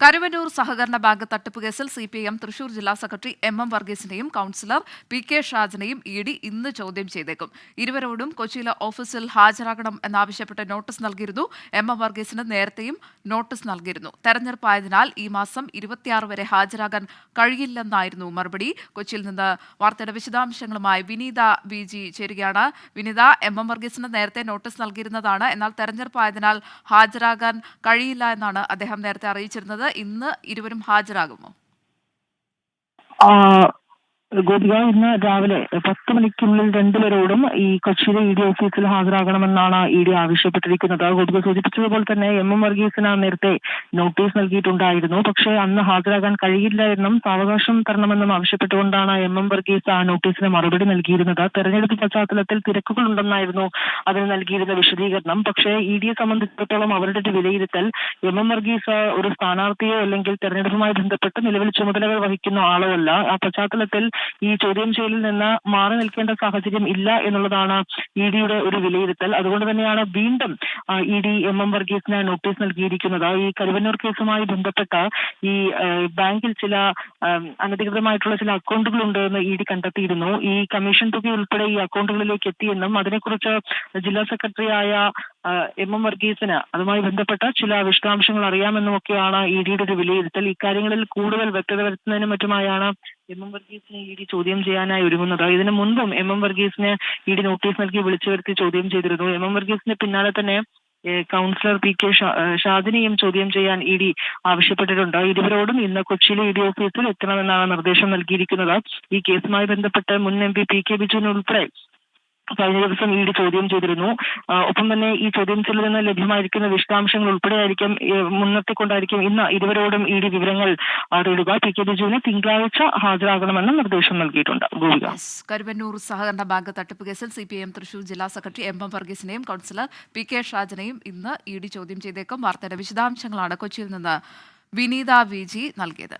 കരുവന്നൂർ സഹകരണ ബാങ്ക് തട്ടിപ്പ് കേസിൽ സിപിഐഎം തൃശൂർ ജില്ലാ സെക്രട്ടറി എം വർഗീസിനെയും കൌൺസിലർ പി.കെ. ഷാജിനെയും ഇ.ഡി. ഇന്ന് ചോദ്യം ചെയ്തേക്കും. ഇരുവരോടും കൊച്ചിയിലെ ഓഫീസിൽ ഹാജരാകണം എന്നാവശ്യപ്പെട്ട് നോട്ടീസ് നൽകിയിരുന്നു. എം വർഗീസിന് നേരത്തെയും നോട്ടീസ് നൽകിയിരുന്നു. തെരഞ്ഞെടുപ്പായതിനാൽ ഈ മാസം 26 വരെ ഹാജരാകാൻ കഴിയില്ലെന്നായിരുന്നു മറുപടി. കൊച്ചിയിൽ നിന്ന് വാർത്തയുടെ വിശദാംശങ്ങളുമായി വിനീത വി.ജി. ചേരുകയാണ്. വിനീത, എം വർഗീസിന് നേരത്തെ നോട്ടീസ് നൽകിയിരുന്നതാണ്. എന്നാൽ തെരഞ്ഞെടുപ്പായതിനാൽ ഹാജരാകാൻ കഴിയില്ല എന്നാണ് അദ്ദേഹം നേരത്തെ അറിയിച്ചിരുന്നത്. ഇന്ന് ഇരുവരും ഹാജരാകുമോ? ഗോപിക, ഇന്ന് രാവിലെ 10 മണിക്കുള്ളിൽ രണ്ടുപേരോടും ഈ കൊച്ചിയിലെ ഇ.ഡി. ഓഫീസിൽ ഹാജരാകണമെന്നാണ് ഇ.ഡി. ആവശ്യപ്പെട്ടിരിക്കുന്നത്. ഗോപിക സൂചിപ്പിച്ചതുപോലെ തന്നെ എം വർഗീസിന് നേരത്തെ നോട്ടീസ് നൽകിയിട്ടുണ്ടായിരുന്നു. പക്ഷേ അന്ന് ഹാജരാകാൻ കഴിയില്ല എന്നും സാവകാശം തരണമെന്നും ആവശ്യപ്പെട്ടുകൊണ്ടാണ് എം വർഗീസ് ആ നോട്ടീസിന് മറുപടി നൽകിയിരുന്നത്. തെരഞ്ഞെടുപ്പ് പശ്ചാത്തലത്തിൽ തിരക്കുകളുണ്ടെന്നായിരുന്നു അതിന് നൽകിയിരുന്ന വിശദീകരണം. പക്ഷേ ഇ.ഡിയെ സംബന്ധിച്ചിടത്തോളം അവരുടെ ഒരു വിലയിരുത്തൽ എം വർഗീസ് ഒരു സ്ഥാനാർത്ഥിയോ അല്ലെങ്കിൽ തെരഞ്ഞെടുപ്പുമായി ബന്ധപ്പെട്ട് നിലവിൽ ചുമതലകൾ വഹിക്കുന്ന ആളോ അല്ല. ആ പശ്ചാത്തലത്തിൽ ഈ ചോദ്യം ചെയ്യലിൽ നിന്ന് മാറി നിൽക്കേണ്ട സാഹചര്യം ഇല്ല എന്നുള്ളതാണ് ഇ.ഡിയുടെ ഒരു വിലയിരുത്തൽ. അതുകൊണ്ട് തന്നെയാണ് വീണ്ടും ഇ.ഡി എം വർഗീസിന് നോട്ടീസ് നൽകിയിരിക്കുന്നത്. ഈ കരുവന്നൂർ കേസുമായി ബന്ധപ്പെട്ട ഈ ബാങ്കിൽ ചില അനധികൃതമായിട്ടുള്ള ചില അക്കൗണ്ടുകളുണ്ട് എന്ന് ഇ.ഡി കണ്ടെത്തിയിരുന്നു. ഈ കമ്മീഷൻ തുക ഉൾപ്പെടെ ഈ അക്കൗണ്ടുകളിലേക്ക് എത്തിയെന്നും അതിനെക്കുറിച്ച് ജില്ലാ സെക്രട്ടറിയായ എം വർഗീസിന് അതുമായി ബന്ധപ്പെട്ട ചില വിശദാംശങ്ങൾ അറിയാമെന്നും ഒക്കെയാണ് ഇ.ഡിയുടെ ഒരു വിലയിരുത്തൽ. ഇക്കാര്യങ്ങളിൽ കൂടുതൽ വ്യക്തത വരുത്തുന്നതിനും മറ്റുമായാണ് എം വർഗീസിനെ ഇ.ഡി ചോദ്യം ചെയ്യാനായി ഒരുങ്ങുന്നത്. ഇതിനു മുൻപും എം വർഗീസിന് ഇ.ഡി നോട്ടീസ് നൽകി വിളിച്ചു വരുത്തി ചോദ്യം ചെയ്തിരുന്നു. എം വർഗീസിന് പിന്നാലെ തന്നെ കൌൺസിലർ പി.കെ. ഷാജിനെയും ചോദ്യം ചെയ്യാൻ ഇ.ഡി ആവശ്യപ്പെട്ടിട്ടുണ്ട്. ഇരുവരോടും ഇന്ന് കൊച്ചിയിലെ ഇ.ഡി ഓഫീസിൽ എത്തണമെന്നാണ് നിർദ്ദേശം നൽകിയിരിക്കുന്നത്. ഈ കേസുമായി ബന്ധപ്പെട്ട് മുൻ എം പി പി.കെ. ബിജുവിനെ ഉൾപ്പെടെ കഴിഞ്ഞ ദിവസം ഇ.ഡി ചോദ്യം ചെയ്തിരുന്നു. ഒപ്പം തന്നെ ഈ ചോദ്യം ചെയ്യലിൽ നിന്ന് ലഭ്യമായിരിക്കുന്ന വിശദാംശങ്ങൾ ഉൾപ്പെടെയായിരിക്കും മുൻനിർത്തിക്കൊണ്ടായിരിക്കും ഇന്ന് ഇരുവരോടും ഇ.ഡി വിവരങ്ങൾ തേടുക. പി.കെ. ബിജുവിന് തിങ്കളാഴ്ച ഹാജരാകണമെന്ന് നിർദ്ദേശം നൽകിയിട്ടുണ്ട്. ഗോപിക, കരുവന്നൂർ സഹകരണ ബാങ്ക് തട്ടിപ്പ് കേസിൽ സിപിഐഎം തൃശൂർ ജില്ലാ സെക്രട്ടറി എം വർഗീസിനെയും കൌൺസിലർ പി.കെ. ഷാജിനെയും ഇന്ന് ഇ.ഡി ചോദ്യം ചെയ്തേക്കും. വാർത്തയുടെ വിശദാംശങ്ങളാണ് കൊച്ചിയിൽ നിന്ന് വിനീത വി.ജി. നൽകിയത്.